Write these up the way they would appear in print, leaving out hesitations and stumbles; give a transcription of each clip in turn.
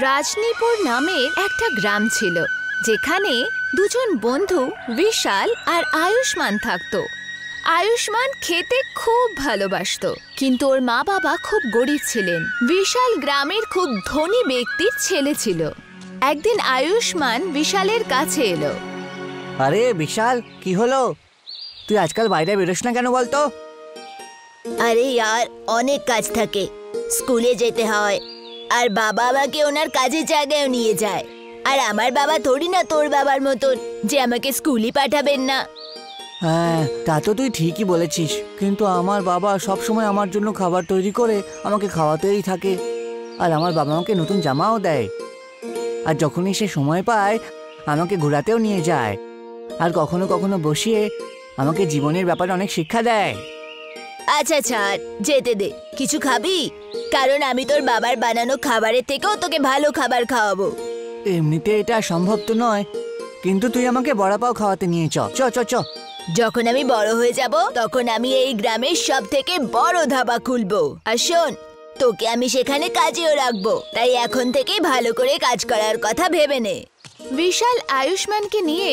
রাজনীপুর নামের একটা গ্রাম ছিল, যেখানে দুজন বন্ধু বিশাল আর আয়ুষ্মান থাকতো। আয়ুষ্মান খেতে খুব ভালোবাসতো, কিন্তু ওর মা বাবা খুব গরিব ছিলেন। বিশাল গ্রামের খুব ধনী ব্যক্তির ছেলে ছিল। একদিন আয়ুষ্মান বিশালের কাছে এলো। আরে বিশাল, কি হলো? তুই আজকাল বাইরে বেরোস না কেন বলতো? আরে यार, অনেক কাজ থাকে, স্কুলে যেতে হয়, আর বাবা আমাকে ওনার কাজের জায়গায় নিয়ে যায়। আর আমার বাবা থোড়ি না তোর বাবার মতন যে আমাকে স্কুলে পাঠাবেন না। হ্যাঁ, তা তো তুই ঠিকই বলেছিস, কিন্তু আমার বাবা সব সময় আমার জন্য খাবার তৈরি করে আমাকে খাওয়াতেই থাকে। আর আমার বাবা আমাকে নতুন জামাও দেয়, আর যখনই সে সময় পায় আমাকে ঘোরাতেও নিয়ে যায়, আর কখনো কখনো বসিয়ে আমাকে জীবনের ব্যাপারে অনেক শিক্ষা দেয়। আচ্ছা ছাড়, যেতে দে। কিছু খাবি? কারণ আমি তোর বাবার বানানো খাবারের থেকেও তোকে ভালো খাবার খাওয়াবো। এমনিতে এটা সম্ভব তো নয়, কিন্তু তুই আমাকে বড়া পাও খাওয়াতে নিয়ে চ চ চ চ। যখন আমি বড় হয়ে যাব তখন আমি এই গ্রামের সব থেকে বড় ধাবা খুলবো। আর শোন, তোকে আমি সেখানে কাজেও রাখবো, তাই এখন থেকেই ভালো করে কাজ করার কথা ভেবে নে। বিশাল আয়ুষ্মানকে নিয়ে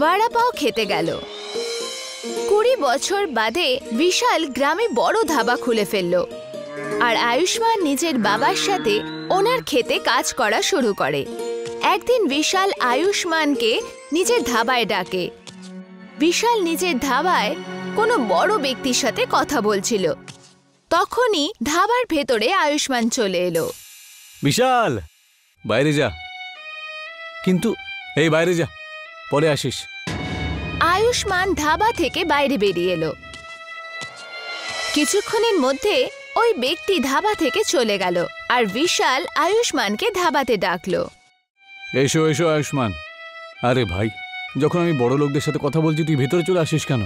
বড়া পাও খেতে গেল। 20 বছর বাদে বিশাল গ্রামে বড় ধাবা খুলে ফেলল, আর আয়ুষ্মান নিজের বাবার সাথে ওনার খেতে কাজ করা শুরু করে। একদিন বিশাল আয়ুষ্মানকে নিজের ধাবায় ডাকে। বিশাল নিজের ধাবায় কোনো বড় ব্যক্তির সাথে কথা বলছিল। তখনই ধাবার ভেতরে আয়ুষ্মান চলে এলো। বিশাল, বাইরে যা। কিন্তু এই বাইরে যা, পরে আসিস। আয়ুষ্মান ধাবা থেকে বাইরে বেরিয়ে এলো। কিছুক্ষণের মধ্যে ওই ব্যক্তি ধাবা থেকে চলে গেল, আর বিশাল আয়ুষ্মানকে ধাবাতে ডাকলো। এসো এসো আয়ুষ্মান। আরে ভাই, যখন আমি বড় লোকদের সাথে কথা বলছি তুই ভেতরে চলে আসিস কেন?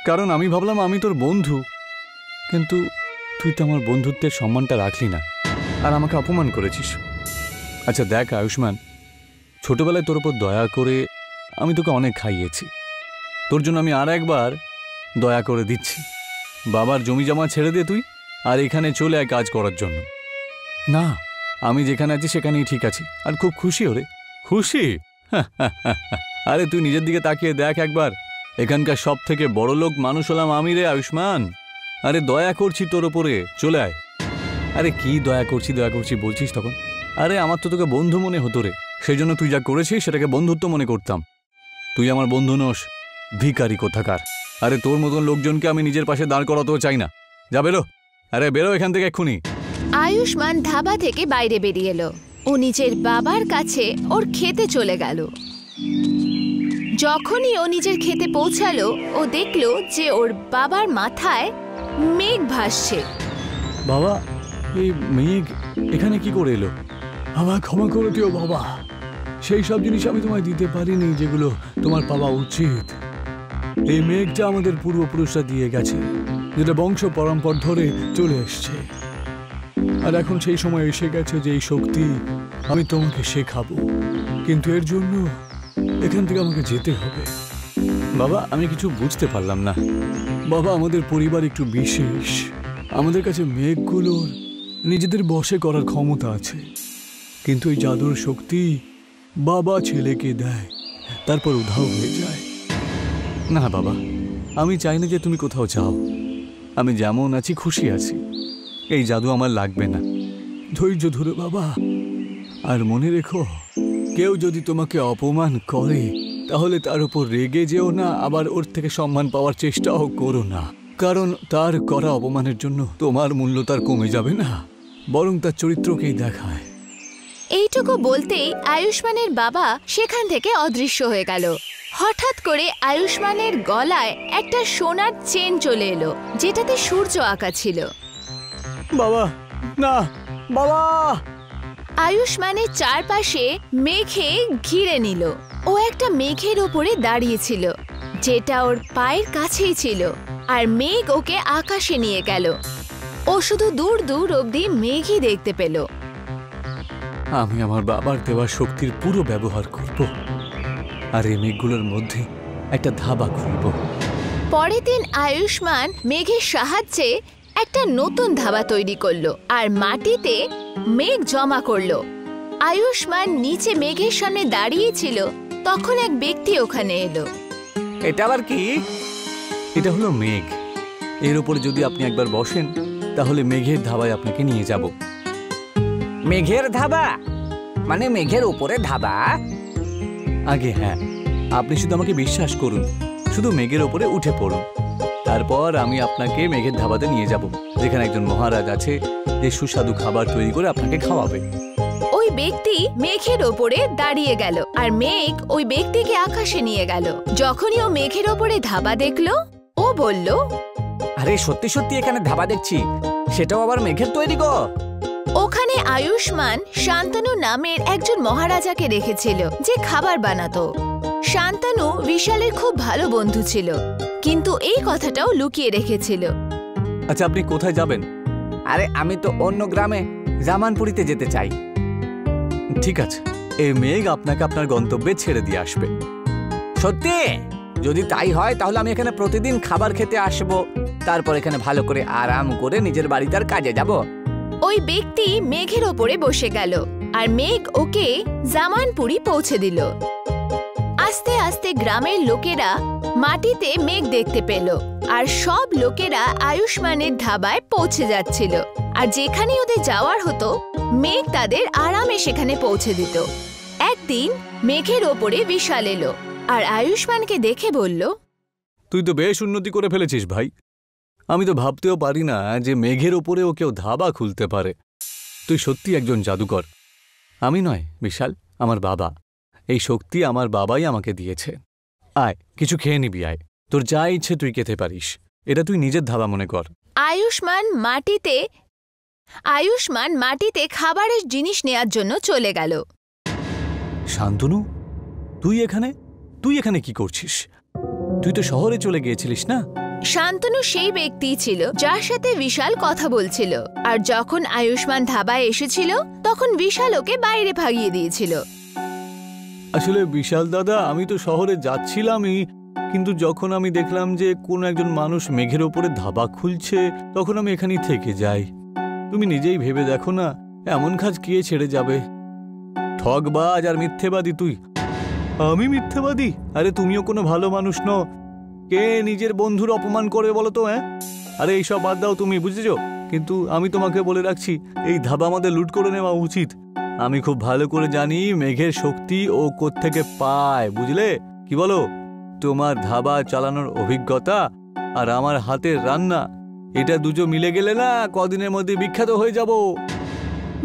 কারণ আমি ভাবলাম আমি তোর বন্ধু, কিন্তু তুই তো আমার বন্ধুত্বের সম্মানটা রাখলি না, আর আমাকে অপমান করেছিস। আচ্ছা দেখ আয়ুষ্মান, ছোটবেলায় তোর উপর দয়া করে আমি তোকে অনেক খাইয়েছি, তোর জন্য আমি আর একবার দয়া করে দিচ্ছি। বাবার জমি জমা ছেড়ে দে তুই, আর এখানে চলে আয় কাজ করার জন্য। না, আমি যেখানে আছি সেখানেই ঠিক আছি, আর খুব খুশি ওরে। খুশি? আরে তুই নিজের দিকে তাকিয়ে দেখ একবার, এখানকার সব থেকে বড় লোক মানুষ হলাম আমি রে আয়ুষ্মান। আরে দয়া করছি তোর ওপরে, চলে আয়। আরে কি দয়া করছি বলছিস তখন? আরে আমার তো তোকে বন্ধু মনে হতো রে, সেই জন্য তুই যা করেছিস সেটাকে বন্ধুত্ব মনে করতাম। তুই আমার বন্ধু নোস, ভিখারি কোথাকার। আরে তোর মতন লোকজনকে আমি নিজের পাশে দাঁড় করাতেও চাই না। যা বেরো, আরে বেরো এখান থেকে এক্ষুনি। আয়ুষ্মান ধাবা থেকে বাইরে বেরিয়ে এলো। ও নিজের বাবার কাছে ওর খেতে চলে গেল। যখনই ও নিজের খেতে পৌঁছালো, ও দেখলো যে ওর বাবার মাথায় মেঘ ভাসছে। বাবা, এই মেঘ এখানে কি করে এলো? আমায় ক্ষমা করে দিও বাবা, সেই সব জিনিস আমি তোমায় দিতে পারিনি যেগুলো তোমার পাওয়া উচিত। এই মেঘটা আমাদের পূর্বপুরুষরা দিয়ে গেছে, যেটা বংশ পরম্পর ধরে চলে এসছে, আর এখন সেই সময় এসে গেছে যে এই শক্তি আমি তোমাকে শেখাবো। কিন্তু এর জন্য এখান থেকে আমাকে যেতে হবে। বাবা, আমি কিছু বুঝতে পারলাম না। বাবা, আমাদের পরিবার একটু বিশেষ, আমাদের কাছে মেঘগুলোর নিজেদের বশে করার ক্ষমতা আছে, কিন্তু এই জাদুর শক্তি বাবা ছেলেকে দেয়, তারপর উধাও হয়ে যায়। না বাবা, আমি চাই না যে তুমি কোথাও যাও। আমি যেমন আছি খুশি আছি, এই জাদু আমার লাগবে না। ধৈর্য ধরো বাবা, আর মনে রেখো, কেউ যদি তোমাকে অপমান করে তাহলে তার উপর রেগে যেও না, আবার ওর থেকে সম্মান পাওয়ার চেষ্টাও করো না, কারণ তার করা অপমানের জন্য তোমার মূল্য তার কমে যাবে না, বরং তার চরিত্রকেই দেখায়। এইটুকু বলতেই আয়ুষ্মানের বাবা সেখান থেকে অদৃশ্য হয়ে গেল। হঠাৎ করে আয়ুষ্মানের গলায় একটা সোনার চেন চলে এলো, যেটাতে সূর্য আঁকা ছিল। বাবা, না বাবা! আয়ুষ্মানের চারপাশে মেঘে ঘিরে নিল। ও একটা মেঘের ওপরে দাঁড়িয়েছিল, যেটা ওর পায়ের কাছেই ছিল, আর মেঘ ওকে আকাশে নিয়ে গেল। ও শুধু দূর দূর অবধি মেঘই দেখতে পেল। আমি আমার বাবার দেওয়া শক্তির পুরো ব্যবহার করব, আর এই মেঘগুলোর মধ্যে একটা ধাবা খুলব। পরের দিন আয়ুষ্মান মেঘের সাহায্যে একটা নতুন ধাবা তৈরি করলো, আর মাটিতে মেঘ জমা করলো। আয়ুষ্মান নিচে মেঘের সামনে দাঁড়িয়ে ছিল, তখন এক ব্যক্তি ওখানে এলো। এটা আবার কি? এটা হলো মেঘ। এর উপরে যদি আপনি একবার বসেন তাহলে মেঘের ধাবায় আপনাকে নিয়ে যাব। মেঘের ধাবা মানে মেঘের উপরে ধাবা? আগে হ্যাঁ, আপনি শুধু আমাকে বিশ্বাস করুন, শুধু মেঘের উপরে উঠে পড়ুন, তারপর আমি আপনাকে মেঘের ধাবাতে নিয়ে যাব, যেখানে একজন মহারাজ আছে যে সুস্বাদু খাবার তৈরি করে আপনাকে খাওয়াবে। ওই ব্যক্তি মেঘের ওপরে দাঁড়িয়ে গেল আর মেঘ ওই ব্যক্তিকে আকাশে নিয়ে গেল। যখনই ও মেঘের ওপরে ধাবা দেখলো, ও বলল, আরে সত্যি সত্যি এখানে ধাবা দেখছি, সেটাও আবার মেঘের তৈরি গো। ওখানে আয়ুষ্মান শান্তনু নামের একজন মহারাজাকে রেখেছিল যে খাবার বানাতো। শান্তনু বিশালের খুব ভালো বন্ধু ছিল, কিন্তু এই কথাটাও লুকিয়ে রেখেছিল। আচ্ছা, আপনি কোথায় যাবেন? আরে আমি তো অন্য গ্রামে জামানপুরিতে যেতে চাই। ঠিক আছে, এই মেঘ আপনাকে আপনার গন্তব্যে ছেড়ে দিয়ে আসবে। সত্যি? যদি তাই হয় তাহলে আমি এখানে প্রতিদিন খাবার খেতে আসবো, তারপর এখানে ভালো করে আরাম করে নিজের বাড়িতে আর কাজে যাব। ওই ব্যক্তি মেঘের ওপরে বসে গেল আর মেঘ ওকে জামানপুরি পৌঁছে দিল। আস্তে আস্তে গ্রামের লোকেরা মাটিতে মেঘ দেখতে পেল আর সব লোকেরা আয়ুষ্মানের ধাবায় পৌঁছে যাচ্ছিল। আর যেখানে ওদের যাওয়ার হতো, মেঘ তাদের আরামে সেখানে পৌঁছে দিত। একদিন মেঘের ওপরে বিশাল এলো আর আয়ুষ্মানকে দেখে বলল, তুই তো বেশ উন্নতি করে ফেলেছিস ভাই। আমি তো ভাবতেও পারি না যে মেঘের ওপরেও কেউ ধাবা খুলতে পারে। তুই সত্যি একজন জাদুকর। আমি নয় বিশাল, আমার বাবা। এই শক্তি আমার বাবাই আমাকে দিয়েছে। আয়, কিছু খেয়ে নিবি, আয়। তোর যা ইচ্ছে তুই খেতে পারিস। এটা তুই নিজের ধাবা মনে কর। আয়ুষ্মান মাটিতে খাবারের জিনিস নেয়ার জন্য চলে গেল। শান্তনু, তুই এখানে কি করছিস? তুই তো শহরে চলে গিয়েছিলিস না? শান্তনু সেই ব্যক্তি ছিল যার সাথে বিশাল কথা বলছিল, আর যখন আয়ুষ্মান ধাবায় এসেছিল তখন বিশাল ওকে বাইরে ভাগিয়ে দিয়েছিল। আসলে বিশাল দাদা, আমি তো শহরে যাচ্ছিলামই, কিন্তু যখন আমি দেখলাম যে কোনো একজন মানুষ মেঘের ওপরে ধাবা খুলছে, তখন আমি এখানেই থেকে যাই। তুমি নিজেই ভেবে দেখো না, এমন কাজ কে ছেড়ে যাবে? ঠকবাজ আর মিথ্যেবাদী তুই। আমি মিথ্যেবাদী? আরে তুমিও কোনো ভালো মানুষ নও। কে নিজের বন্ধুর অপমান করে বলো তো? আরে এইসব বাদ দাও, তুমি বুঝেছো? কিন্তু আমি তোমাকে বলে রাখছি, এই ধাবা আমাদের লুট করে নেওয়া উচিত। আমি খুব ভালো করে জানি মেঘের শক্তি ও কোত্থেকে পায়, বুঝলে? কি বলো? তোমার ধাবা চালানোর অভিজ্ঞতা আর আমার হাতের রান্না, এটা দুটো মিলে গেলে না কদিনের মধ্যে বিখ্যাত হয়ে যাব।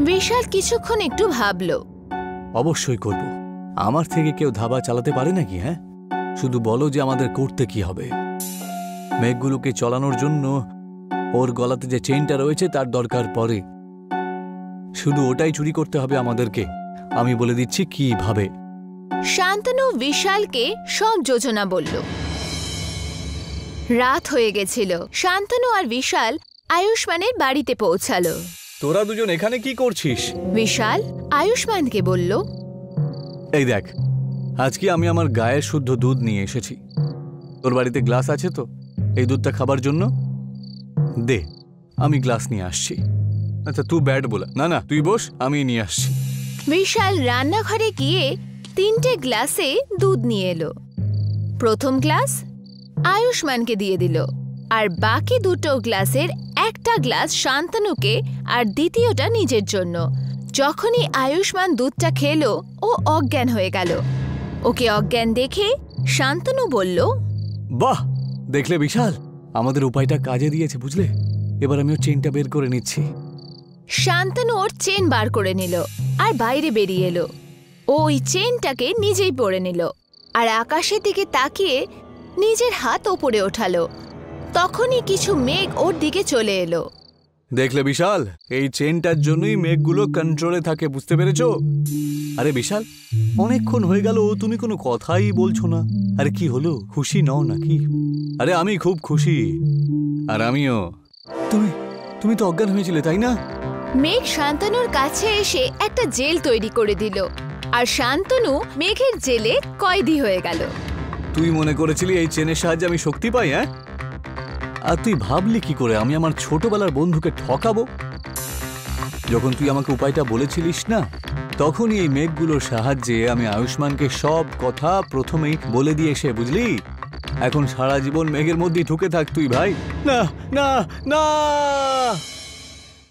বিশাল কিছুক্ষণ একটু ভাবল। অবশ্যই করব। আমার থেকে কেউ ধাবা চালাতে পারে নাকি? শুধু বলো যে আমাদের করতে কি হবে। মেঘগুলোকে চালানোর জন্য ওর গলাতে যে চেইনটা রয়েছে তার দরকার পড়ে। শুধু ওটাই চুরি করতে হবে আমাদেরকে। আমি বলে দিচ্ছি কিভাবে। শান্তনু বিশালকে সব যোজনা বলল। রাত হয়ে গেছিল। শান্তনু আর বিশাল আয়ুষ্মানের বাড়িতে পৌঁছালো। তোরা দুজন এখানে কি করছিস? বিশাল আয়ুষ্মানকে বলল, এই দেখ, আজকে আমি আমার গায়ের শুদ্ধ দুধ নিয়ে এসেছি। তোর বাড়িতে গ্লাস আছে তো এই দুধটা খাবার জন্য? দে, আমি গ্লাস নিয়ে আসছি। আচ্ছা, তুই ব্যাট বলা না, তুই বস, আমি নিয়ে আসছি। বিশাল রান্নাঘরে গিয়ে 3টে গ্লাসে দুধ নিয়ে এলো। প্রথম গ্লাস আয়ুষ্মানকে দিয়ে দিল আর বাকি 2টো গ্লাসের একটা গ্লাস শান্তনুকে আর দ্বিতীয়টা নিজের জন্য। যখনই আয়ুষ্মান দুধটা খেলো, ও অজ্ঞান হয়ে গেল। ওকে অজ্ঞান দেখে শান্তনু বলল, বাহ, দেখলে বিশাল, আমাদের উপায়টা কাজে দিয়েছে, বুঝলে? এবার আমি ওর চেনটা বের করে নিচ্ছি। শান্তনু ওর চেন বার করে নিল আর বাইরে বেরিয়ে এলো। ও ওই চেনটাকে নিজেই পরে নিল আর আকাশের দিকে তাকিয়ে নিজের হাত ওপরে ওঠালো। তখনই কিছু মেঘ ওর দিকে চলে এলো। দেখলে বিশাল, এই চেনটার জন্যই মেঘগুলো কন্ট্রোলে থাকে, বুঝতে পেরেছো? আরে বিশাল, অনেকক্ষণ হয়ে গেল তুমি কোনো কথাই বলছো না। আরে কি হলো, খুশি নও নাকি? আরে আমি খুব খুশি। আর আমিও। তুমি তো অজ্ঞান হয়েছিলে, তাই না? মেঘ শান্তনুর কাছে এসে একটা জেল তৈরি করে দিল আর শান্তনু মেঘের জেলে কয়েদি হয়ে গেল। তুই মনে করেছিলি এই চেনের সাহায্যে আমি শক্তি পাই? আর তুই ভাবলি কি করে আমি আমার ছোটবেলার বন্ধুকে ঠকাবো? যখন তুই আমাকে উপায়টা বলেছিলিস না, তখনই এই মেঘগুলোর সাহায্যে আমি আয়ুষ্মানকে সব কথা প্রথমেই বলে দিয়ে এসে, বুঝলি? এখন সারা জীবন মেঘের মধ্যেই ঢুকে থাক তুই ভাই। না না না।